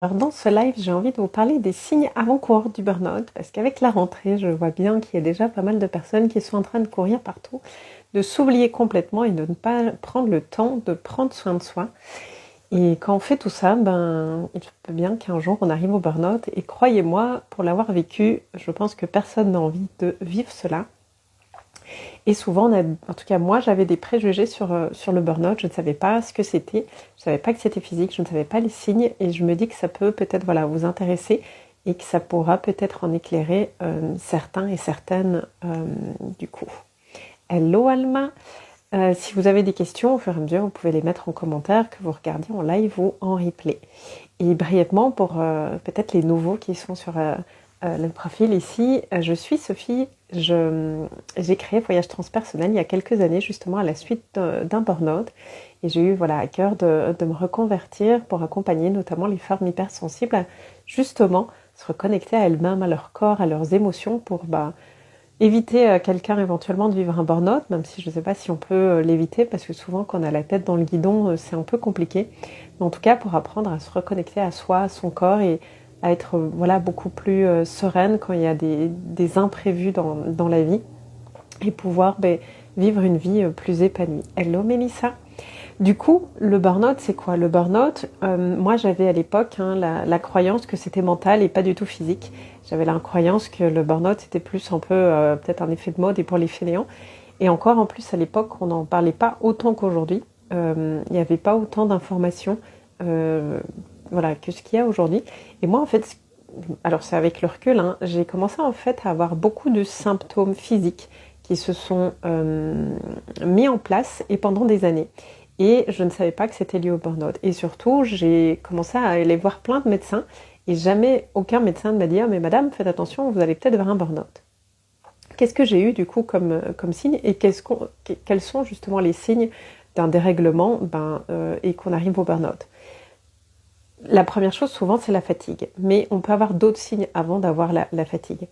Alors dans ce live, j'ai envie de vous parler des signes avant-coureurs du burn-out, parce qu'avec la rentrée, je vois bien qu'il y a déjà pas mal de personnes qui sont en train de courir partout, de s'oublier complètement et de ne pas prendre le temps de prendre soin de soi. Et quand on fait tout ça, il se peut bien qu'un jour on arrive au burn-out, et croyez-moi, pour l'avoir vécu, je pense que personne n'a envie de vivre cela. Et souvent, en tout cas moi, j'avais des préjugés sur le burn-out. Je ne savais pas ce que c'était, je ne savais pas que c'était physique, je ne savais pas les signes. Et je me dis que ça peut peut-être vous intéresser et que ça pourra peut-être en éclairer certains et certaines du coup. Hello Alma, si vous avez des questions, au fur et à mesure, vous pouvez les mettre en commentaire, que vous regardiez en live ou en replay. Et brièvement, pour peut-être les nouveaux qui sont sur le profil ici, je suis Sophie. J'ai créé Voyage Transpersonnel il y a quelques années, justement à la suite d'un burn-out. Et j'ai eu à cœur de me reconvertir pour accompagner notamment les femmes hypersensibles à justement se reconnecter à elles-mêmes, à leur corps, à leurs émotions pour éviter à quelqu'un éventuellement de vivre un burn-out, même si je ne sais pas si on peut l'éviter, parce que souvent quand on a la tête dans le guidon, c'est un peu compliqué. Mais en tout cas, pour apprendre à se reconnecter à soi, à son corps et à être beaucoup plus sereine quand il y a des imprévus dans la vie et pouvoir vivre une vie plus épanouie. Hello Mélissa. Du coup, le burn-out, c'est quoi? Le burn-out, moi j'avais à l'époque la croyance que c'était mental et pas du tout physique. J'avais la croyance que le burn-out c'était plus un peu peut-être un effet de mode et pour les fainéants. Et encore en plus à l'époque, on n'en parlait pas autant qu'aujourd'hui. Il n'y avait pas autant d'informations que ce qu'il y a aujourd'hui. Et moi en fait, alors c'est avec le recul, j'ai commencé en fait à avoir beaucoup de symptômes physiques qui se sont mis en place et pendant des années. Et je ne savais pas que c'était lié au burn-out. Et surtout, j'ai commencé à aller voir plein de médecins et jamais aucun médecin ne m'a dit « Ah mais madame, faites attention, vous allez peut-être vers un burn-out ». Qu'est-ce que j'ai eu du coup comme signe et quels sont justement les signes d'un dérèglement et qu'on arrive au burn-out? La première chose souvent c'est la fatigue, mais on peut avoir d'autres signes avant d'avoir la fatigue.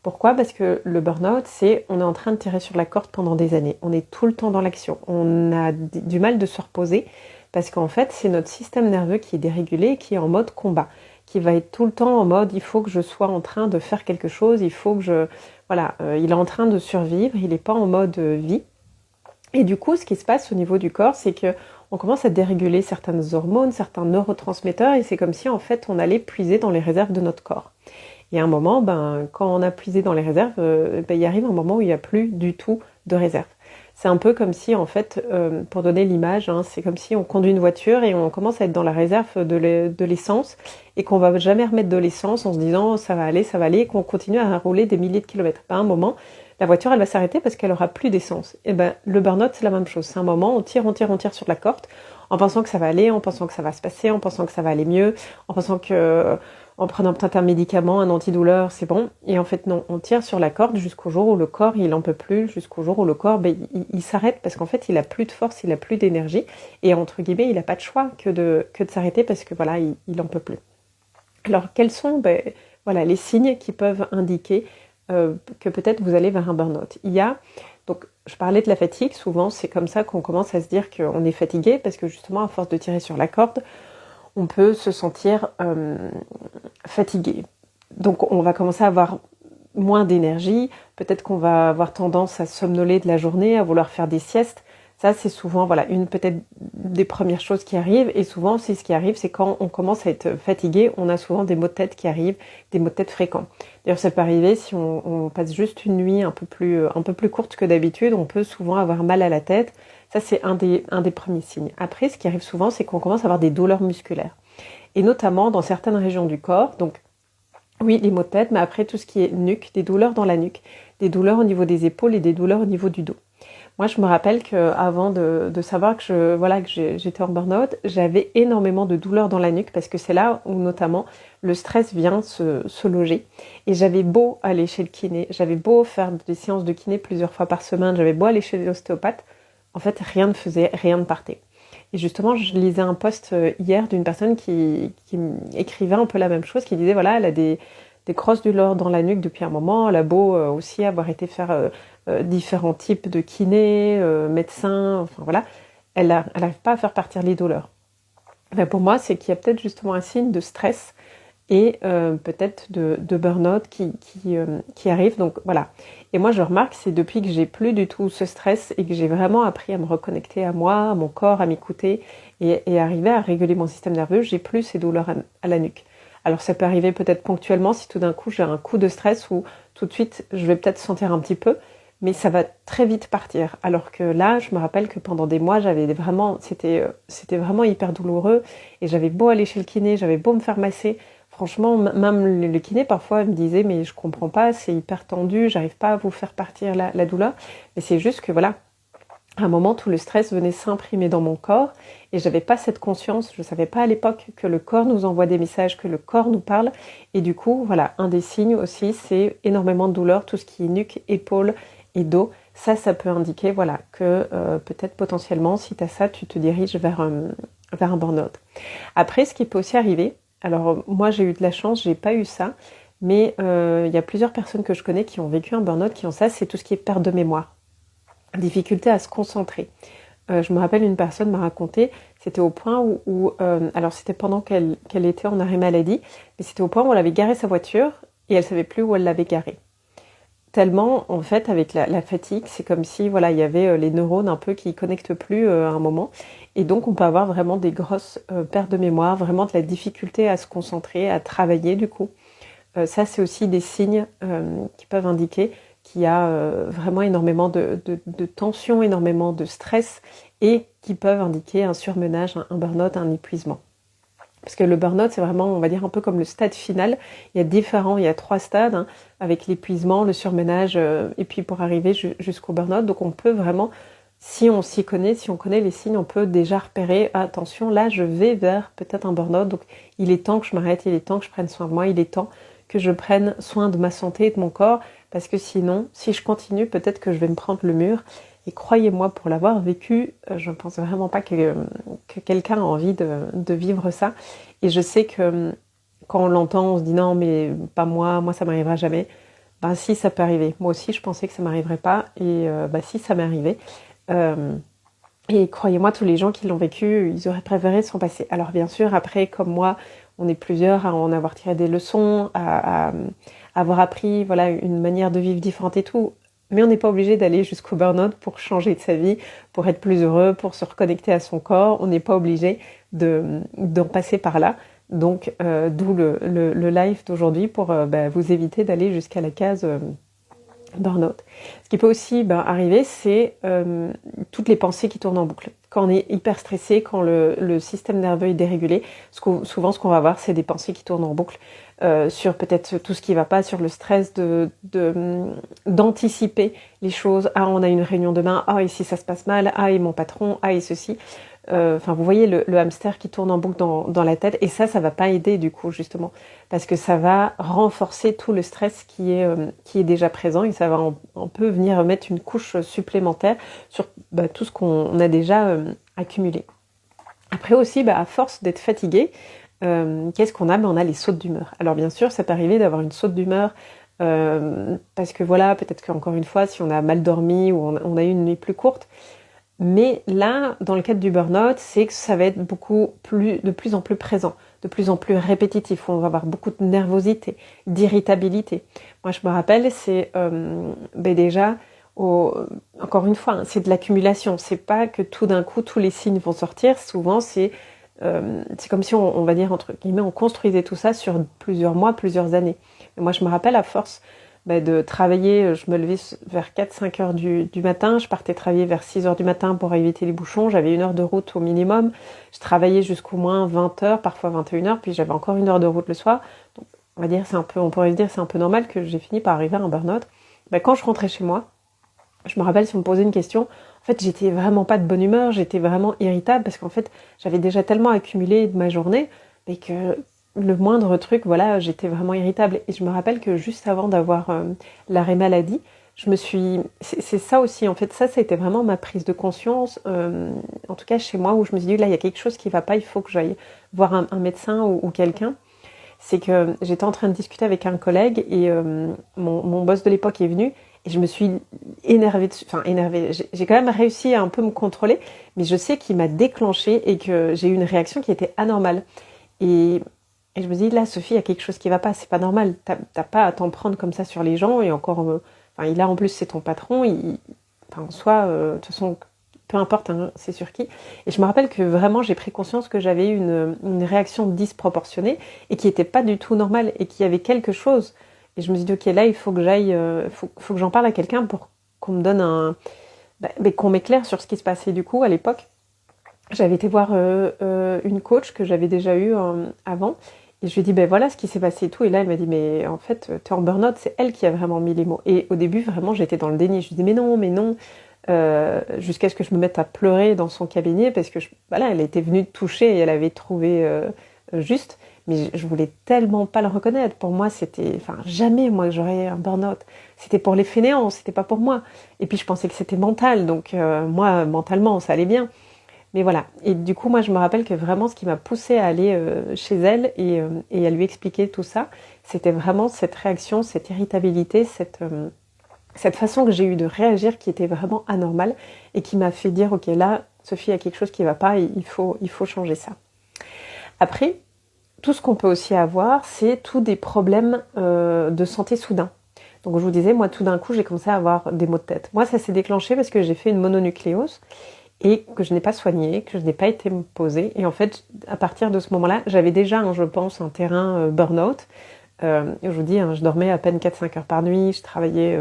Pourquoi? Parce que le burn-out, on est en train de tirer sur la corde pendant des années. On est tout le temps dans l'action. On a du mal de se reposer parce qu'en fait, c'est notre système nerveux qui est dérégulé, qui est en mode combat, qui va être tout le temps en mode il faut que je sois en train de faire quelque chose, il faut que il est en train de survivre, il n'est pas en mode vie. Et du coup, ce qui se passe au niveau du corps, c'est que on commence à déréguler certaines hormones, certains neurotransmetteurs, et c'est comme si en fait on allait puiser dans les réserves de notre corps. Et à un moment, quand on a puisé dans les réserves, il arrive un moment où il n'y a plus du tout de réserve. C'est un peu comme si, en fait, pour donner l'image, c'est comme si on conduit une voiture et on commence à être dans la réserve de l'essence et qu'on va jamais remettre de l'essence en se disant ça va aller, et qu'on continue à rouler des milliers de kilomètres. À un moment, la voiture, elle va s'arrêter parce qu'elle aura plus d'essence. Et le burn-out, c'est la même chose. C'est un moment, on tire sur la corde en pensant que ça va aller, en pensant que ça va se passer, en pensant que ça va aller mieux, en pensant que en prenant peut-être un médicament, un antidouleur, c'est bon. Et en fait, non, on tire sur la corde jusqu'au jour où le corps, il en peut plus, jusqu'au jour où le corps, il s'arrête parce qu'en fait, il a plus de force, il a plus d'énergie. Et entre guillemets, il n'a pas de choix que de s'arrêter parce que il en peut plus. Alors, quels sont les signes qui peuvent indiquer que peut-être vous allez vers un burn-out? Donc, je parlais de la fatigue, souvent c'est comme ça qu'on commence à se dire qu'on est fatigué parce que justement, à force de tirer sur la corde, on peut se sentir fatigué. Donc on va commencer à avoir moins d'énergie, peut-être qu'on va avoir tendance à somnoler de la journée, à vouloir faire des siestes. Ça c'est souvent une peut-être des premières choses qui arrivent, et souvent ce qui arrive c'est quand on commence à être fatigué, on a souvent des maux de tête qui arrivent, des maux de tête fréquents. D'ailleurs ça peut arriver si on passe juste une nuit un peu plus courte que d'habitude, on peut souvent avoir mal à la tête. Ça, c'est un des premiers signes. Après, ce qui arrive souvent, c'est qu'on commence à avoir des douleurs musculaires. Et notamment dans certaines régions du corps. Donc, oui, les maux de tête, mais après, tout ce qui est nuque, des douleurs dans la nuque, des douleurs au niveau des épaules et des douleurs au niveau du dos. Moi, je me rappelle qu'avant de savoir que j'étais en burn-out, j'avais énormément de douleurs dans la nuque parce que c'est là où, notamment, le stress vient se loger. Et j'avais beau aller chez le kiné, j'avais beau faire des séances de kiné plusieurs fois par semaine, j'avais beau aller chez l'ostéopathe, en fait, rien ne faisait, rien ne partait. Et justement, je lisais un post hier d'une personne qui écrivait un peu la même chose, qui disait, elle a des grosses douleurs dans la nuque depuis un moment, elle a beau aussi avoir été faire différents types de kiné, médecins, elle n'arrive pas à faire partir les douleurs. Ben pour moi, c'est qu'il y a peut-être justement un signe de stress et peut-être de burn-out qui arrive. Donc voilà. Et moi, je remarque, c'est depuis que j'ai plus du tout ce stress et que j'ai vraiment appris à me reconnecter à moi, à mon corps, à m'écouter et arriver à réguler mon système nerveux, j'ai plus ces douleurs à la nuque. Alors ça peut arriver peut-être ponctuellement si tout d'un coup j'ai un coup de stress ou tout de suite je vais peut-être sentir un petit peu, mais ça va très vite partir. Alors que là, je me rappelle que pendant des mois, j'avais vraiment, c'était vraiment hyper douloureux et j'avais beau aller chez le kiné, j'avais beau me faire masser. Franchement, même le kiné parfois me disait mais je comprends pas, c'est hyper tendu, j'arrive pas à vous faire partir la douleur. Mais c'est juste que voilà, à un moment, tout le stress venait s'imprimer dans mon corps et j'avais pas cette conscience, je savais pas à l'époque que le corps nous envoie des messages, que le corps nous parle. Et du coup, voilà, un des signes aussi, c'est énormément de douleur, tout ce qui est nuque, épaule et dos. Ça peut indiquer, voilà, que peut-être potentiellement, si tu as ça, tu te diriges vers un burn-out. Après, ce qui peut aussi arriver, alors moi j'ai eu de la chance, j'ai pas eu ça, mais il y a plusieurs personnes que je connais qui ont vécu un burn-out, qui ont ça, c'est tout ce qui est perte de mémoire. Difficulté à se concentrer. Je me rappelle une personne m'a raconté, c'était au point où alors c'était pendant qu'elle était en arrêt maladie, mais c'était au point où elle avait garé sa voiture et elle savait plus où elle l'avait garée. Tellement, en fait, avec la fatigue, c'est comme si, voilà, il y avait les neurones un peu qui connectent plus à un moment. Et donc, on peut avoir vraiment des grosses pertes de mémoire, vraiment de la difficulté à se concentrer, à travailler, du coup. Ça, c'est aussi des signes qui peuvent indiquer qu'il y a vraiment énormément de tension, énormément de stress et qui peuvent indiquer un surmenage, un burn-out, un épuisement. Parce que le burn-out, c'est vraiment, on va dire, un peu comme le stade final. Il y a 3 stades, hein, avec l'épuisement, le surmenage, et puis pour arriver jusqu'au burn-out. Donc on peut vraiment, si on s'y connaît, si on connaît les signes, on peut déjà repérer, attention, là je vais vers peut-être un burn-out, donc il est temps que je m'arrête, il est temps que je prenne soin de moi, il est temps que je prenne soin de ma santé et de mon corps, parce que sinon, si je continue, peut-être que je vais me prendre le mur. Et croyez-moi, pour l'avoir vécu, je ne pense vraiment pas que quelqu'un a envie de vivre ça. Et je sais que quand on l'entend, on se dit non, mais pas moi, ça m'arrivera jamais. Ben si, ça peut arriver. Moi aussi, je pensais que ça m'arriverait pas. Et si, ça m'est arrivé. Et croyez-moi, tous les gens qui l'ont vécu, ils auraient préféré s'en passer. Alors bien sûr, après, comme moi, on est plusieurs à en avoir tiré des leçons, à avoir appris voilà, une manière de vivre différente et tout. Mais on n'est pas obligé d'aller jusqu'au burn-out pour changer de sa vie, pour être plus heureux, pour se reconnecter à son corps. On n'est pas obligé d'en passer par là. Donc, d'où le live d'aujourd'hui pour vous éviter d'aller jusqu'à la case burn-out. Ce qui peut aussi arriver, c'est toutes les pensées qui tournent en boucle. Quand on est hyper stressé, quand le système nerveux est dérégulé, souvent ce qu'on va avoir, c'est des pensées qui tournent en boucle sur peut-être tout ce qui ne va pas, sur le stress d'anticiper les choses. Ah, on a une réunion demain. Ah, et si ça se passe mal. Ah, et mon patron. Ah, et ceci. Vous voyez le hamster qui tourne en boucle dans la tête, et ça va pas aider du coup justement, parce que ça va renforcer tout le stress qui est déjà présent, et ça va on peut venir mettre une couche supplémentaire sur tout ce qu'on a déjà accumulé. Après aussi, à force d'être fatigué, qu'est-ce qu'on a? On a les sautes d'humeur. Alors bien sûr, ça peut arriver d'avoir une saute d'humeur, parce que voilà, peut-être qu'encore une fois, si on a mal dormi ou on a eu une nuit plus courte. Mais là, dans le cadre du burn-out, c'est que ça va être de plus en plus présent, de plus en plus répétitif. On va avoir beaucoup de nervosité, d'irritabilité. Moi, je me rappelle, c'est déjà, encore une fois, c'est de l'accumulation. C'est pas que tout d'un coup, tous les signes vont sortir. Souvent, c'est comme si on va dire, entre guillemets, on construisait tout ça sur plusieurs mois, plusieurs années. Et moi, je me rappelle, à force de travailler, je me levais vers 4-5 heures du matin, je partais travailler vers 6 heures du matin pour éviter les bouchons, j'avais 1 heure de route au minimum, je travaillais jusqu'au moins 20 heures, parfois 21 heures, puis j'avais encore 1 heure de route le soir. Donc on va dire, on pourrait se dire c'est un peu normal que j'ai fini par arriver à un burn-out. Quand je rentrais chez moi, je me rappelle, si on me posait une question, en fait j'étais vraiment pas de bonne humeur, j'étais vraiment irritable, parce qu'en fait j'avais déjà tellement accumulé de ma journée, mais que le moindre truc, voilà, j'étais vraiment irritable. Et je me rappelle que juste avant d'avoir l'arrêt maladie, c'est ça aussi, en fait, ça a été vraiment ma prise de conscience, en tout cas chez moi, où je me suis dit, là, il y a quelque chose qui va pas, il faut que j'aille voir un médecin ou quelqu'un. c'est que j'étais en train de discuter avec un collègue et mon boss de l'époque est venu et je me suis énervée, j'ai quand même réussi à un peu me contrôler, mais je sais qu'il m'a déclenché et que j'ai eu une réaction qui était anormale. Et, et je me dis, là, Sophie, il y a quelque chose qui va pas, c'est pas normal, t'as pas à t'en prendre comme ça sur les gens, et encore, il a en plus, c'est ton patron, en soi, de toute façon, peu importe, hein, c'est sur qui. Et je me rappelle que vraiment, j'ai pris conscience que j'avais eu une réaction disproportionnée et qui était pas du tout normale et qu'il y avait quelque chose. Et je me suis dit, ok, là, il faut que j'aille, faut que j'en parle à quelqu'un pour qu'on me donne qu'on m'éclaire sur ce qui se passait. Du coup, à l'époque, j'avais été voir une coach que j'avais déjà eue avant. Et je lui ai dit, voilà ce qui s'est passé et tout. Et là, elle m'a dit, mais en fait, t'es en burn-out, c'est elle qui a vraiment mis les mots. Et au début, vraiment, j'étais dans le déni. Je lui ai dit, mais non. Jusqu'à ce que je me mette à pleurer dans son cabinet parce que elle était venue te toucher et elle avait trouvé juste, mais je voulais tellement pas le reconnaître. Pour moi, c'était, jamais moi que j'aurais un burn-out. C'était pour les fainéants, c'était pas pour moi. Et puis je pensais que c'était mental, donc moi mentalement ça allait bien. Mais voilà. Et du coup, moi je me rappelle que vraiment ce qui m'a poussée à aller chez elle et à lui expliquer tout ça, c'était vraiment cette réaction, cette irritabilité, cette façon que j'ai eue de réagir qui était vraiment anormale et qui m'a fait dire, ok, là, Sophie, il y a quelque chose qui ne va pas et il faut changer ça. Après, tout ce qu'on peut aussi avoir, c'est tous des problèmes de santé soudains. Donc je vous disais, moi, tout d'un coup, j'ai commencé à avoir des maux de tête. Moi, ça s'est déclenché parce que j'ai fait une mononucléose et que je n'ai pas soigné, que je n'ai pas été posée. Et en fait, à partir de ce moment-là, j'avais déjà, je pense, un terrain burn-out. Je vous dis, je dormais à peine 4-5 heures par nuit, je travaillais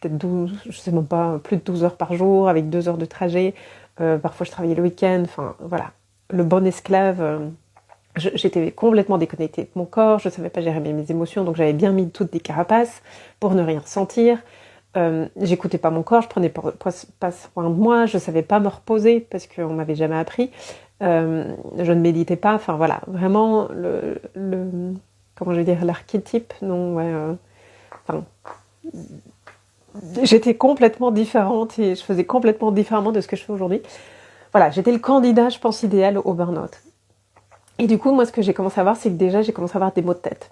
peut-être 12, je sais même pas, plus de 12 heures par jour, avec 2 heures de trajet. Parfois, je travaillais le week-end. Enfin, voilà. Le bon esclave. J'étais complètement déconnectée de mon corps. Je savais pas gérer mes émotions. Donc, j'avais bien mis toutes des carapaces pour ne rien ressentir. J'écoutais pas mon corps. Je prenais pas soin de moi. Je savais pas me reposer parce qu'on m'avait jamais appris. Je ne méditais pas. Enfin, voilà. Vraiment, comment je vais dire, l'archétype. Non, ouais. J'étais complètement différente et je faisais complètement différemment de ce que je fais aujourd'hui. Voilà, j'étais le candidat, je pense, idéal au burn-out. Et du coup, moi, ce que j'ai commencé à voir, c'est que déjà, j'ai commencé à avoir des maux de tête.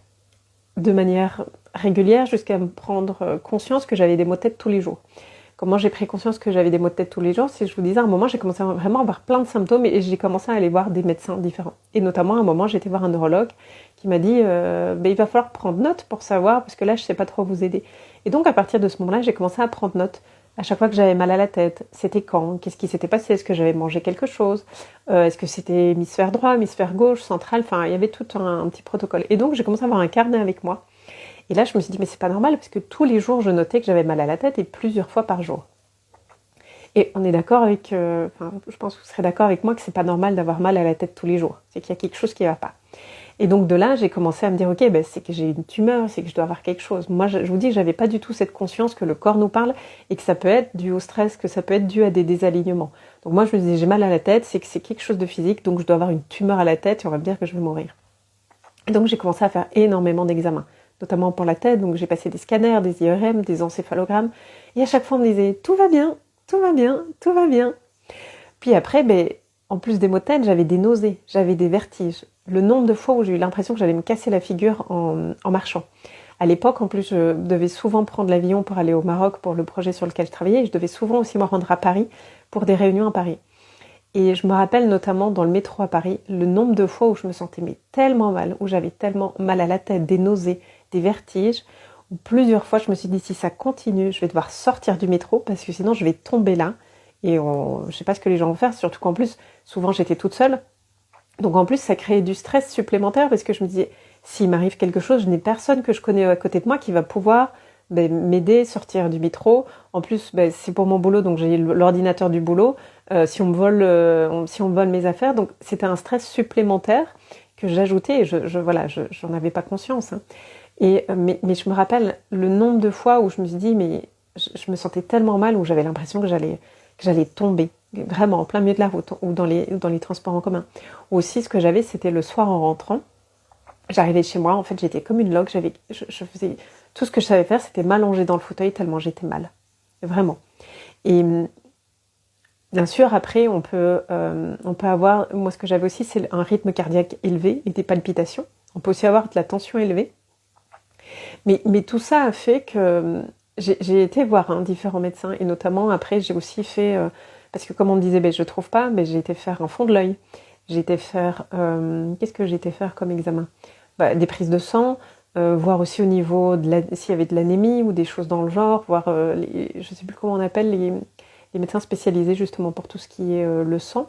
De manière régulière, jusqu'à me prendre conscience que j'avais des maux de tête tous les jours. Comment j'ai pris conscience que j'avais des maux de tête tous les jours? Si je vous disais, à un moment, j'ai commencé à vraiment avoir plein de symptômes et j'ai commencé à aller voir des médecins différents. Et notamment, à un moment, j'ai été voir un neurologue qui m'a dit, il va falloir prendre note pour savoir, parce que là, je sais pas trop vous aider. Et donc, à partir de ce moment-là, j'ai commencé à prendre note. À chaque fois que j'avais mal à la tête, c'était quand? Qu'est-ce qui s'était passé? Est-ce que j'avais mangé quelque chose? Est-ce que c'était hémisphère droit, hémisphère gauche, central? Enfin, il y avait tout un petit protocole. Et donc, j'ai commencé à avoir un carnet avec moi. Et là, je me suis dit, mais c'est pas normal, parce que tous les jours, je notais que j'avais mal à la tête et plusieurs fois par jour. Et on est d'accord avec, je pense que vous serez d'accord avec moi que c'est pas normal d'avoir mal à la tête tous les jours. C'est qu'il y a quelque chose qui va pas. Et donc de là, j'ai commencé à me dire, ok, c'est que j'ai une tumeur, c'est que je dois avoir quelque chose. Moi, je vous dis, j'avais pas du tout cette conscience que le corps nous parle et que ça peut être dû au stress, que ça peut être dû à des désalignements. Donc moi, je me disais, j'ai mal à la tête, c'est que c'est quelque chose de physique, donc je dois avoir une tumeur à la tête et on va me dire que je vais mourir. Et donc j'ai commencé à faire énormément d'examens, notamment pour la tête. Donc j'ai passé des scanners, des IRM, des encéphalogrammes. Et à chaque fois, on me disait, tout va bien, tout va bien, tout va bien. Puis après, en plus des maux de tête, j'avais des nausées, j'avais des vertiges. Le nombre de fois où j'ai eu l'impression que j'allais me casser la figure en marchant. À l'époque, en plus, je devais souvent prendre l'avion pour aller au Maroc pour le projet sur lequel je travaillais. Et je devais souvent aussi me rendre à Paris pour des réunions à Paris. Et je me rappelle notamment dans le métro à Paris, le nombre de fois où je me sentais tellement mal, où j'avais tellement mal à la tête, des nausées, des vertiges, où plusieurs fois je me suis dit, si ça continue, je vais devoir sortir du métro parce que sinon je vais tomber là. Et je sais pas ce que les gens vont faire, surtout qu'en plus, souvent j'étais toute seule. Donc en plus, ça créait du stress supplémentaire parce que je me disais, s'il m'arrive quelque chose, je n'ai personne que je connais à côté de moi qui va pouvoir m'aider, sortir du métro. En plus, c'est pour mon boulot, donc j'ai l'ordinateur du boulot. Si on me vole mes affaires, donc c'était un stress supplémentaire que j'ajoutais et j'en avais pas conscience. Hein. Mais je me rappelle le nombre de fois où je me suis dit, mais je me sentais tellement mal, où j'avais l'impression que j'allais tomber, vraiment en plein milieu de la route ou dans les transports en commun. Ou aussi, ce que j'avais, c'était le soir en rentrant. J'arrivais chez moi, en fait, j'étais comme une loque. Je faisais tout ce que je savais faire, c'était m'allonger dans le fauteuil tellement j'étais mal, vraiment. Et bien sûr, après, on peut avoir. Moi, ce que j'avais aussi, c'est un rythme cardiaque élevé et des palpitations. On peut aussi avoir de la tension élevée. Mais tout ça a fait que j'ai été voir différents médecins, et notamment après j'ai aussi fait, parce que comme on me disait, je trouve pas, j'ai été faire un fond de l'œil. J'ai été faire, qu'est-ce que j'ai été faire comme examen? Des prises de sang, voir aussi au niveau s'il y avait de l'anémie ou des choses dans le genre, voir, je sais plus comment on appelle, les médecins spécialisés justement pour tout ce qui est le sang.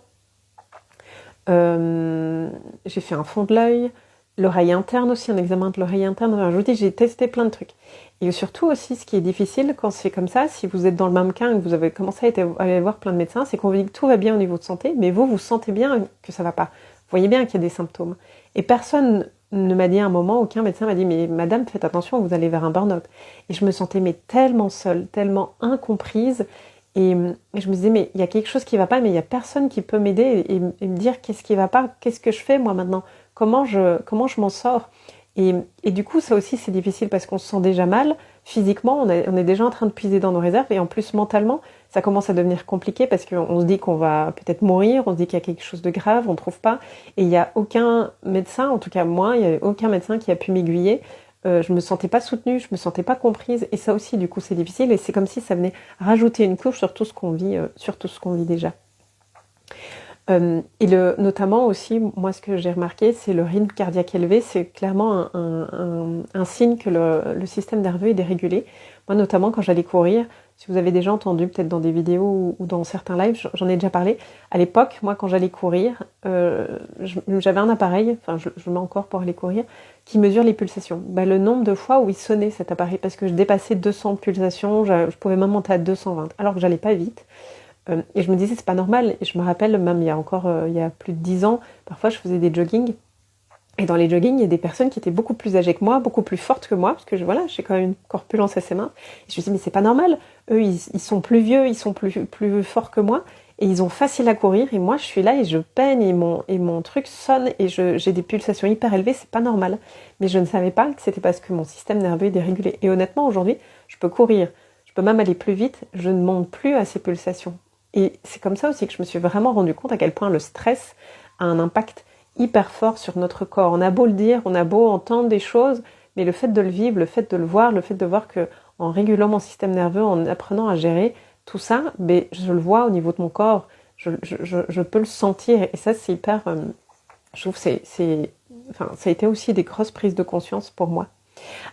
J'ai fait un fond de l'œil, l'oreille interne aussi, un examen de l'oreille interne. Alors, je vous dis, j'ai testé plein de trucs. Et surtout aussi, ce qui est difficile quand c'est comme ça, si vous êtes dans le même cas et que vous avez commencé à aller voir plein de médecins, c'est qu'on vous dit que tout va bien au niveau de santé, mais vous sentez bien que ça va pas. Vous voyez bien qu'il y a des symptômes. Et personne ne m'a dit à un moment, aucun médecin m'a dit, mais madame, faites attention, vous allez vers un burn-out. Et je me sentais tellement seule, tellement incomprise. Et je me disais, mais il y a quelque chose qui va pas, mais il y a personne qui peut m'aider et me dire qu'est-ce qui va pas, qu'est-ce que je fais moi maintenant, comment je m'en sors. Et du coup, ça aussi, c'est difficile parce qu'on se sent déjà mal. Physiquement, on est déjà en train de puiser dans nos réserves. Et en plus, mentalement, ça commence à devenir compliqué parce qu'on se dit qu'on va peut-être mourir, on se dit qu'il y a quelque chose de grave, on ne trouve pas. Et il n'y a aucun médecin, en tout cas moi, il n'y a aucun médecin qui a pu m'aiguiller. Je me sentais pas soutenue, je me sentais pas comprise. Et ça aussi, du coup, c'est difficile. Et c'est comme si ça venait rajouter une couche sur tout ce qu'on vit, déjà. Et notamment aussi, moi ce que j'ai remarqué, c'est le rythme cardiaque élevé, c'est clairement un signe que le système nerveux est dérégulé. Moi notamment quand j'allais courir, si vous avez déjà entendu peut-être dans des vidéos ou dans certains lives, j'en ai déjà parlé, à l'époque, moi quand j'allais courir, j'avais un appareil, enfin je le mets encore pour aller courir, qui mesure les pulsations. Le nombre de fois où il sonnait cet appareil, parce que je dépassais 200 pulsations, je pouvais même monter à 220, alors que j'allais pas vite. Et je me disais, c'est pas normal. Et je me rappelle, même il y a plus de 10 ans, parfois je faisais des joggings. Et dans les joggings, il y a des personnes qui étaient beaucoup plus âgées que moi, beaucoup plus fortes que moi, parce que j'ai quand même une corpulence assez mince. Et je me disais, mais c'est pas normal. Eux, ils sont plus vieux, ils sont plus forts que moi, et ils ont facile à courir. Et moi, je suis là et je peine, et mon truc sonne, et j'ai des pulsations hyper élevées, c'est pas normal. Mais je ne savais pas que c'était parce que mon système nerveux est dérégulé. Et honnêtement, aujourd'hui, je peux courir, je peux même aller plus vite, je ne monte plus à ces pulsations. Et c'est comme ça aussi que je me suis vraiment rendu compte à quel point le stress a un impact hyper fort sur notre corps. On a beau le dire, on a beau entendre des choses, mais le fait de le vivre, le fait de le voir, le fait de voir que en régulant mon système nerveux, en apprenant à gérer tout ça, je le vois au niveau de mon corps, je peux le sentir. Et ça, c'est hyper... je trouve que ça a été aussi des grosses prises de conscience pour moi.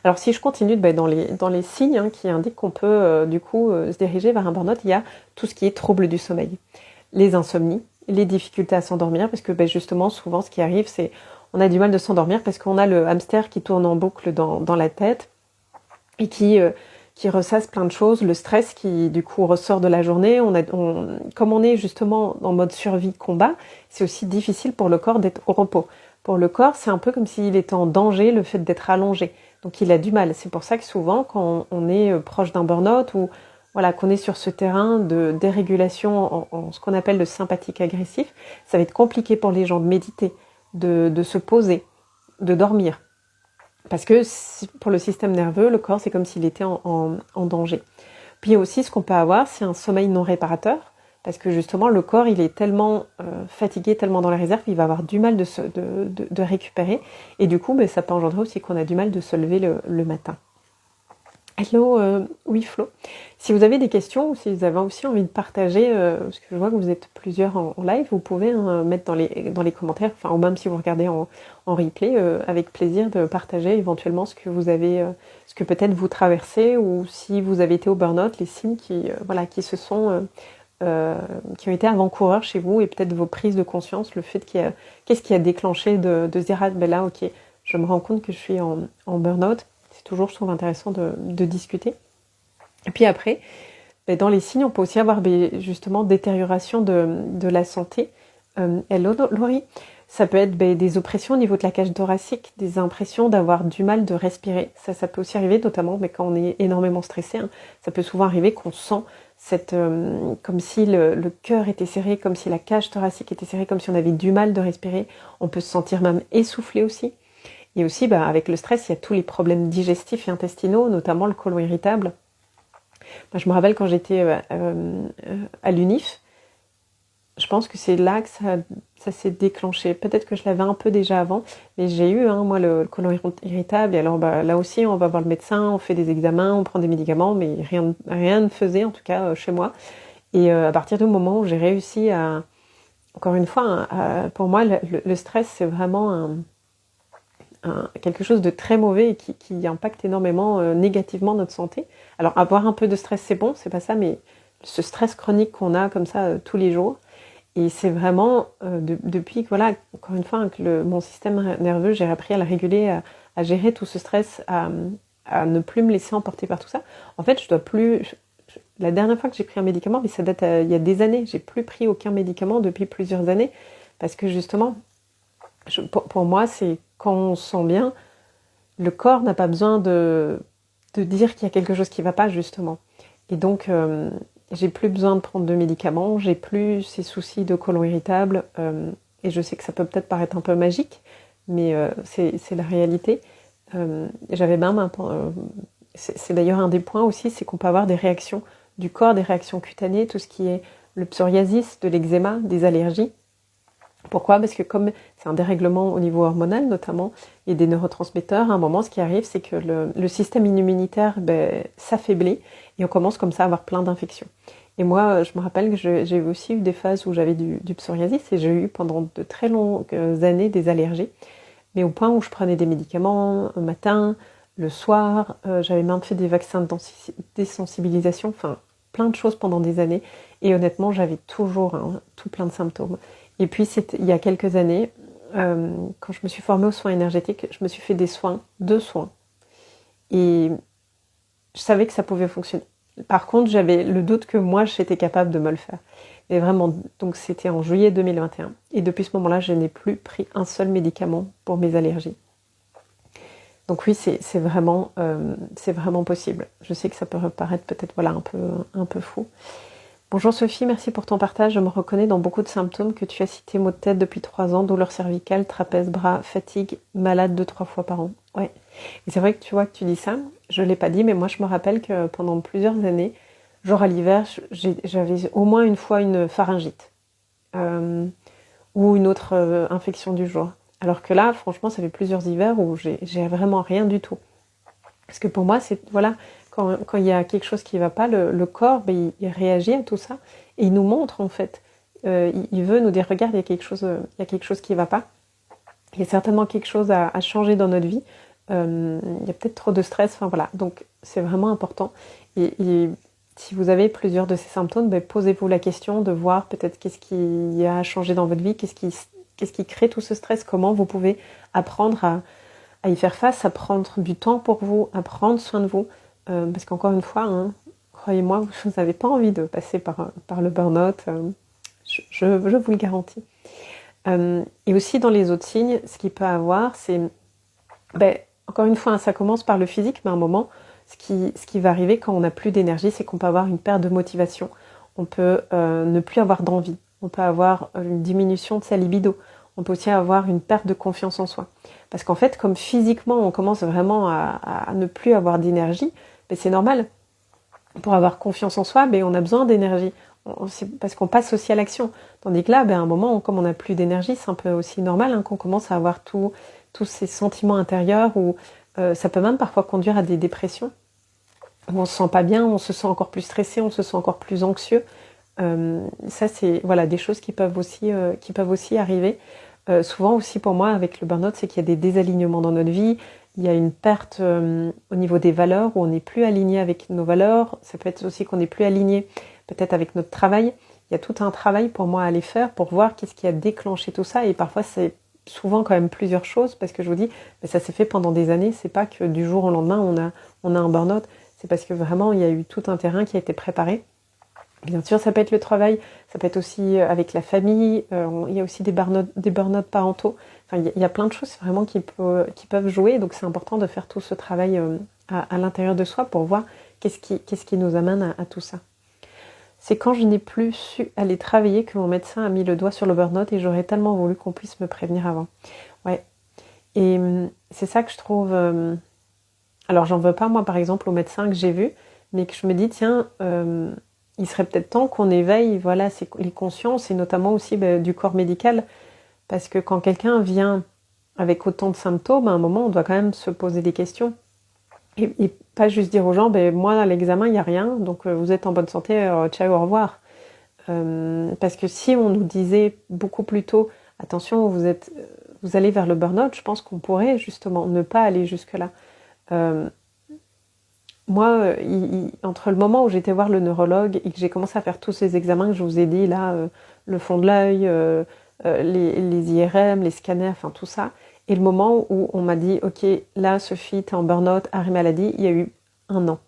Alors si je continue dans les signes qui indiquent qu'on peut se diriger vers un burn-out, il y a tout ce qui est troubles du sommeil, les insomnies, les difficultés à s'endormir, parce que justement souvent ce qui arrive c'est on a du mal de s'endormir parce qu'on a le hamster qui tourne en boucle dans la tête et qui ressasse plein de choses, le stress qui du coup ressort de la journée, comme on est justement en mode survie combat, c'est aussi difficile pour le corps d'être au repos. Pour le corps, c'est un peu comme s'il était en danger le fait d'être allongé. Donc il a du mal. C'est pour ça que souvent, quand on est proche d'un burn-out ou qu'on est sur ce terrain de dérégulation en ce qu'on appelle le sympathique agressif, ça va être compliqué pour les gens de méditer, de se poser, de dormir. Parce que pour le système nerveux, le corps, c'est comme s'il était en danger. Puis aussi, ce qu'on peut avoir, c'est un sommeil non réparateur. Parce que justement, le corps, il est tellement fatigué, tellement dans les réserves, il va avoir du mal de récupérer. Et du coup, ça peut engendrer aussi qu'on a du mal de se lever le matin. Hello, oui Flo. Si vous avez des questions ou si vous avez aussi envie de partager, parce que je vois que vous êtes plusieurs en live, vous pouvez mettre dans les commentaires, ou même si vous regardez en replay, avec plaisir de partager éventuellement ce que vous avez, ce que peut-être vous traversez, ou si vous avez été au burn-out, les signes qui ont été avant-coureurs chez vous, et peut-être vos prises de conscience, le fait qu'est-ce qui a déclenché de se dire là ok, je me rends compte que je suis en burn-out. C'est toujours, je trouve, intéressant de discuter. Et puis après, dans les signes, on peut aussi avoir justement détérioration de la santé. Hello Laurie, ça peut être des oppressions au niveau de la cage thoracique, des impressions d'avoir du mal de respirer. Ça peut aussi arriver, notamment quand on est énormément stressé. Ça peut souvent arriver qu'on sent comme si le cœur était serré, comme si la cage thoracique était serrée, comme si on avait du mal de respirer. On peut se sentir même essoufflé aussi. Et aussi, avec le stress, il y a tous les problèmes digestifs et intestinaux, notamment le côlon irritable. Je me rappelle quand j'étais à l'UNIF, je pense que c'est là que ça s'est déclenché. Peut-être que je l'avais un peu déjà avant, mais j'ai eu, moi, le côlon irritable. Et alors, là aussi, on va voir le médecin, on fait des examens, on prend des médicaments, mais rien ne faisait, en tout cas, chez moi. Et à partir du moment où j'ai réussi à... Encore une fois, pour moi, le stress, c'est vraiment quelque chose de très mauvais et qui impacte énormément négativement notre santé. Alors, avoir un peu de stress, c'est bon, c'est pas ça, mais ce stress chronique qu'on a comme ça tous les jours, et c'est vraiment, depuis que, voilà, encore une fois, que mon système nerveux, j'ai appris à le réguler, à gérer tout ce stress, à ne plus me laisser emporter par tout ça. En fait, je dois plus... La dernière fois que j'ai pris un médicament, mais ça date il y a des années, j'ai plus pris aucun médicament depuis plusieurs années, parce que justement, pour moi, c'est quand on se sent bien, le corps n'a pas besoin de dire qu'il y a quelque chose qui ne va pas, justement. Et donc, j'ai plus besoin de prendre de médicaments, j'ai plus ces soucis de côlon irritable, et je sais que ça peut peut-être paraître un peu magique, mais c'est la réalité. J'avais même c'est d'ailleurs un des points aussi, c'est qu'on peut avoir des réactions du corps, des réactions cutanées, tout ce qui est le psoriasis, de l'eczéma, des allergies. Pourquoi? Parce que comme c'est un dérèglement au niveau hormonal notamment, et des neurotransmetteurs, à un moment, ce qui arrive, c'est que le système immunitaire s'affaiblit et on commence comme ça à avoir plein d'infections. Et moi, je me rappelle que j'ai aussi eu des phases où j'avais du psoriasis et j'ai eu pendant de très longues années des allergies, mais au point où je prenais des médicaments au matin, le soir, j'avais même fait des vaccins de désensibilisation, enfin plein de choses pendant des années, et honnêtement, j'avais toujours tout plein de symptômes. Et puis, il y a quelques années, quand je me suis formée aux soins énergétiques, je me suis fait deux soins. Et je savais que ça pouvait fonctionner. Par contre, j'avais le doute que moi, j'étais capable de me le faire. Et vraiment, donc c'était en juillet 2021. Et depuis ce moment-là, je n'ai plus pris un seul médicament pour mes allergies. Donc oui, c'est vraiment possible. Je sais que ça peut paraître peut-être voilà, un peu fou. Bonjour Sophie, merci pour ton partage. Je me reconnais dans beaucoup de symptômes que tu as cités: maux de tête depuis 3 ans, douleur cervicale, trapèze, bras, fatigue, malade 2-3 fois par an. Ouais. Et c'est vrai que tu vois que tu dis ça, je ne l'ai pas dit, mais moi je me rappelle que pendant plusieurs années, genre à l'hiver, j'avais au moins une fois une pharyngite ou une autre infection du jour. Alors que là, franchement, ça fait plusieurs hivers où j'ai vraiment rien du tout. Parce que pour moi, c'est voilà, quand il y a quelque chose qui ne va pas, le corps, il réagit à tout ça et il nous montre en fait. Il veut nous dire: regarde, il y a quelque chose qui ne va pas. Il y a certainement quelque chose à changer dans notre vie. Il y a peut-être trop de stress. Enfin voilà, donc c'est vraiment important. Et si vous avez plusieurs de ces symptômes, posez-vous la question de voir peut-être qu'est-ce qui a changé dans votre vie, qu'est-ce qui crée tout ce stress, comment vous pouvez apprendre à y faire face, à prendre du temps pour vous, à prendre soin de vous. Parce qu'encore une fois, croyez-moi, vous n'avez pas envie de passer par le burn-out, je vous le garantis. Et aussi dans les autres signes, ce qu'il peut avoir, c'est, encore une fois, ça commence par le physique, mais à un moment, ce qui va arriver quand on n'a plus d'énergie, c'est qu'on peut avoir une perte de motivation, on peut ne plus avoir d'envie, on peut avoir une diminution de sa libido, on peut aussi avoir une perte de confiance en soi. Parce qu'en fait, comme physiquement, on commence vraiment à ne plus avoir d'énergie, c'est normal. Pour avoir confiance en soi, on a besoin d'énergie. C'est parce qu'on passe aussi à l'action. Tandis que là, à un moment, comme on n'a plus d'énergie, c'est un peu aussi normal qu'on commence à avoir tous ces sentiments intérieurs où ça peut même parfois conduire à des dépressions, où on se sent pas bien, on se sent encore plus stressé, on se sent encore plus anxieux. Ça, c'est voilà, des choses qui peuvent aussi arriver. Souvent aussi pour moi avec le burn-out, c'est qu'il y a des désalignements dans notre vie, il y a une perte au niveau des valeurs, où on n'est plus aligné avec nos valeurs. Ça peut être aussi qu'on n'est plus aligné peut-être avec notre travail. Il y a tout un travail pour moi à aller faire pour voir qu'est-ce qui a déclenché tout ça, et parfois c'est souvent quand même plusieurs choses, parce que je vous dis, ça s'est fait pendant des années, c'est pas que du jour au lendemain on a un burn-out, c'est parce que vraiment il y a eu tout un terrain qui a été préparé. Bien sûr, ça peut être le travail, ça peut être aussi avec la famille, il y a aussi des burn-out parentaux. Enfin, il y a plein de choses vraiment qui peuvent jouer, donc c'est important de faire tout ce travail à l'intérieur de soi pour voir qu'est-ce qui nous amène à tout ça. C'est quand je n'ai plus su aller travailler que mon médecin a mis le doigt sur le burn-out, et j'aurais tellement voulu qu'on puisse me prévenir avant. Ouais. Et c'est ça que je trouve... Alors, j'en veux pas, moi, par exemple, au médecin que j'ai vu, mais que je me dis, tiens... il serait peut-être temps qu'on éveille voilà, les consciences, et notamment aussi du corps médical, parce que quand quelqu'un vient avec autant de symptômes, à un moment, on doit quand même se poser des questions. Et pas juste dire aux gens, moi, à l'examen, il n'y a rien, donc vous êtes en bonne santé, ciao, au revoir. Parce que si on nous disait beaucoup plus tôt, attention, vous allez vers le burn-out, je pense qu'on pourrait justement ne pas aller jusque-là. Moi, entre le moment où j'étais voir le neurologue et que j'ai commencé à faire tous ces examens que je vous ai dit, là, le fond de l'œil, les IRM, les scanners, enfin tout ça, et le moment où on m'a dit, ok, là, Sophie, t'es en burn-out, arrêt maladie, il y a eu 1 an.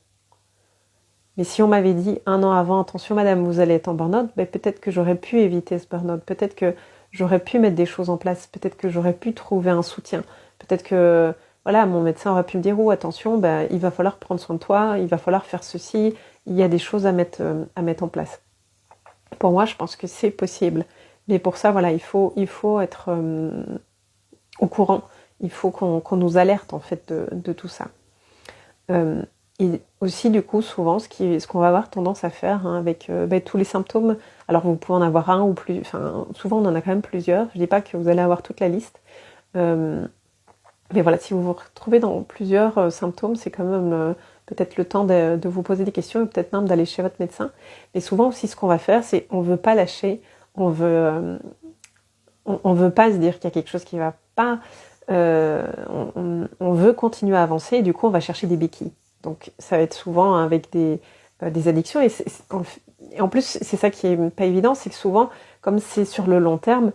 Mais si on m'avait dit 1 an avant, attention madame, vous allez être en burn-out, peut-être que j'aurais pu éviter ce burn-out, peut-être que j'aurais pu mettre des choses en place, peut-être que j'aurais pu trouver un soutien, peut-être que voilà, mon médecin aurait pu me dire, oh attention, il va falloir prendre soin de toi, il va falloir faire ceci, il y a des choses à mettre en place. Pour moi, je pense que c'est possible. Mais pour ça, voilà, il faut être au courant, il faut qu'on nous alerte en fait de tout ça. Et aussi, du coup, souvent, ce qu'on va avoir tendance à faire avec tous les symptômes, alors vous pouvez en avoir un ou plus, enfin, souvent on en a quand même plusieurs, je dis pas que vous allez avoir toute la liste, mais voilà, si vous vous retrouvez dans plusieurs symptômes, c'est quand même peut-être le temps de vous poser des questions et peut-être même d'aller chez votre médecin. Mais souvent aussi, ce qu'on va faire, c'est on veut pas lâcher, on veut pas se dire qu'il y a quelque chose qui va pas, on veut continuer à avancer et du coup, on va chercher des béquilles. Donc ça va être souvent avec des addictions et en plus c'est ça qui est pas évident, c'est que souvent comme c'est sur le long terme,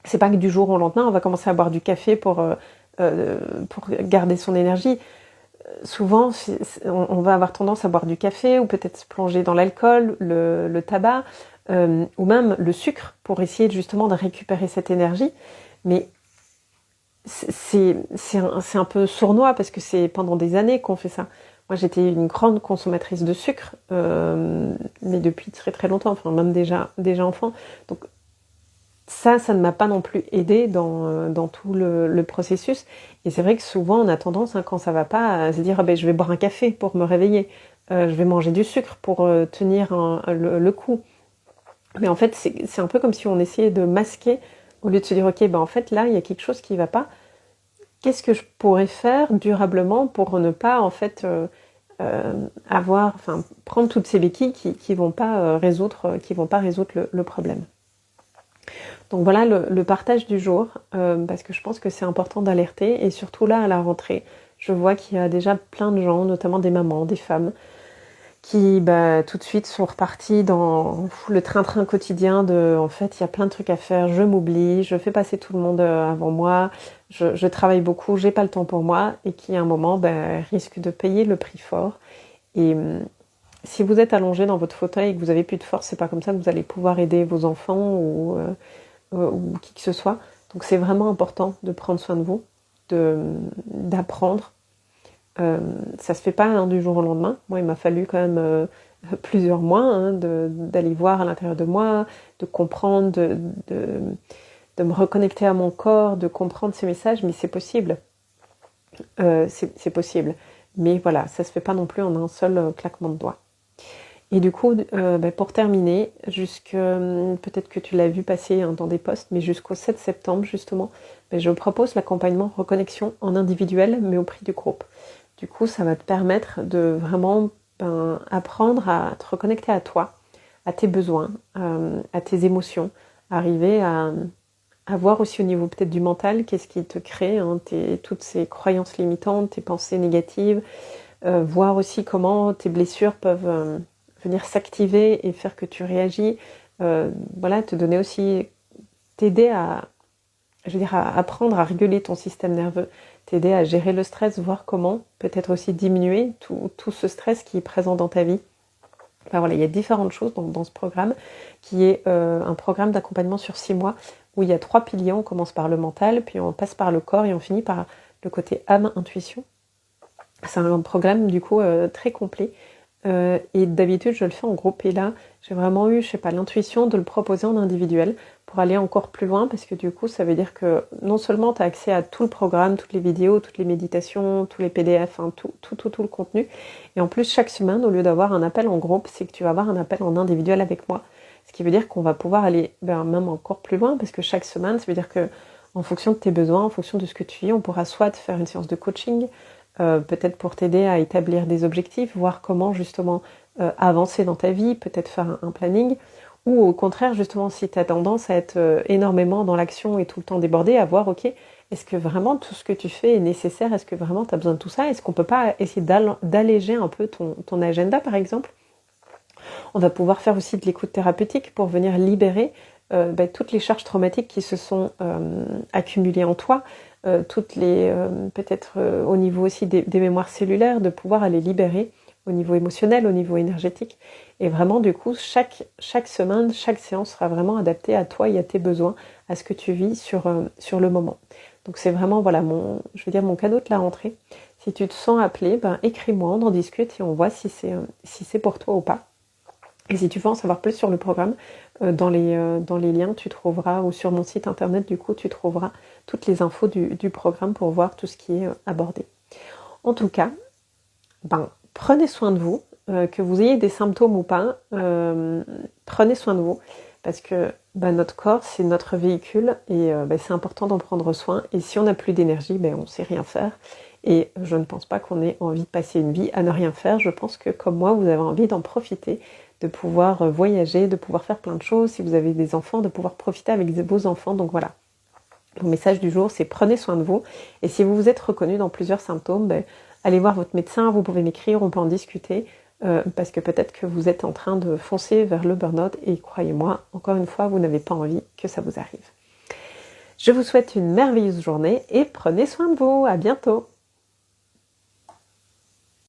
c'est pas que du jour au lendemain on va commencer à boire du café pour garder son énergie. Souvent on va avoir tendance à boire du café ou peut-être se plonger dans l'alcool, le tabac ou même le sucre pour essayer justement de récupérer cette énergie, mais c'est un peu sournois parce que c'est pendant des années qu'on fait ça. Moi, j'étais une grande consommatrice de sucre, mais depuis très très longtemps, enfin même déjà enfant. Donc ça ne m'a pas non plus aidée dans tout le processus. Et c'est vrai que souvent, on a tendance, quand ça va pas, à se dire je vais boire un café pour me réveiller, je vais manger du sucre pour tenir le coup. Mais en fait, c'est un peu comme si on essayait de masquer au lieu de se dire ok, en fait là, il y a quelque chose qui va pas. Qu'est-ce que je pourrais faire durablement pour ne pas en fait prendre toutes ces béquilles qui vont pas résoudre le problème. Donc voilà le partage du jour, parce que je pense que c'est important d'alerter et surtout là à la rentrée, je vois qu'il y a déjà plein de gens, notamment des mamans, des femmes, qui tout de suite sont repartis dans le train-train quotidien de en fait il y a plein de trucs à faire, je m'oublie, je fais passer tout le monde avant moi, je travaille beaucoup, j'ai pas le temps pour moi et qui à un moment risque de payer le prix fort. Et si vous êtes allongé dans votre fauteuil et que vous avez plus de force, c'est pas comme ça que vous allez pouvoir aider vos enfants ou qui que ce soit. Donc c'est vraiment important de prendre soin de vous, d'apprendre. Ça se fait pas du jour au lendemain. Moi, il m'a fallu quand même plusieurs mois d'aller voir à l'intérieur de moi, de comprendre, de me reconnecter à mon corps, de comprendre ces messages, mais c'est possible. C'est possible. Mais voilà, ça se fait pas non plus en un seul claquement de doigts. Et du coup, pour terminer, peut-être que tu l'as vu passer dans des posts, mais jusqu'au 7 septembre, justement, je propose l'accompagnement reconnexion en individuel, mais au prix du groupe. Du coup, ça va te permettre de vraiment apprendre à te reconnecter à toi, à tes besoins, à tes émotions, arriver à voir aussi au niveau peut-être du mental, qu'est-ce qui te crée, toutes ces croyances limitantes, tes pensées négatives, voir aussi comment tes blessures peuvent venir s'activer et faire que tu réagis, te donner aussi, t'aider à apprendre à réguler ton système nerveux, t'aider à gérer le stress, voir comment peut-être aussi diminuer tout ce stress qui est présent dans ta vie. Enfin voilà, il y a différentes choses dans ce programme, qui est un programme d'accompagnement sur 6 mois, où il y a 3 piliers, on commence par le mental, puis on passe par le corps et on finit par le côté âme, intuition. C'est un programme du coup très complet. Et d'habitude je le fais en groupe et là j'ai vraiment eu l'intuition de le proposer en individuel pour aller encore plus loin, parce que du coup, ça veut dire que non seulement tu as accès à tout le programme, toutes les vidéos, toutes les méditations, tous les PDF, hein, tout le contenu, et en plus, chaque semaine, au lieu d'avoir un appel en groupe, c'est que tu vas avoir un appel en individuel avec moi. Ce qui veut dire qu'on va pouvoir aller même encore plus loin, parce que chaque semaine, ça veut dire que en fonction de tes besoins, en fonction de ce que tu vis, on pourra soit te faire une séance de coaching, peut-être pour t'aider à établir des objectifs, voir comment justement avancer dans ta vie, peut-être faire un planning, ou au contraire, justement, si tu as tendance à être énormément dans l'action et tout le temps débordé, à voir, ok, est-ce que vraiment tout ce que tu fais est nécessaire? Est-ce que vraiment tu as besoin de tout ça? Est-ce qu'on peut pas essayer d'alléger un peu ton agenda, par exemple? On va pouvoir faire aussi de l'écoute thérapeutique pour venir libérer toutes les charges traumatiques qui se sont accumulées en toi, toutes les peut-être au niveau aussi des mémoires cellulaires, de pouvoir aller libérer au niveau émotionnel, au niveau énergétique. Et vraiment, du coup, chaque semaine, chaque séance sera vraiment adaptée à toi et à tes besoins, à ce que tu vis sur le moment. Donc c'est vraiment, voilà, mon cadeau de la rentrée. Si tu te sens appelé, écris-moi, on en discute et on voit si c'est pour toi ou pas. Et si tu veux en savoir plus sur le programme, dans les liens, tu trouveras, ou sur mon site internet, du coup, tu trouveras toutes les infos du programme pour voir tout ce qui est abordé. En tout cas, prenez soin de vous, que vous ayez des symptômes ou pas, prenez soin de vous, parce que notre corps, c'est notre véhicule, et c'est important d'en prendre soin. Et si on n'a plus d'énergie, on ne sait rien faire. Et je ne pense pas qu'on ait envie de passer une vie à ne rien faire. Je pense que, comme moi, vous avez envie d'en profiter, de pouvoir voyager, de pouvoir faire plein de choses. Si vous avez des enfants, de pouvoir profiter avec vos enfants. Donc voilà. Le message du jour, c'est prenez soin de vous. Et si vous vous êtes reconnu dans plusieurs symptômes, allez voir votre médecin, vous pouvez m'écrire, on peut en discuter. Parce que peut-être que vous êtes en train de foncer vers le burn-out. Et croyez-moi, encore une fois, vous n'avez pas envie que ça vous arrive. Je vous souhaite une merveilleuse journée et prenez soin de vous. À bientôt.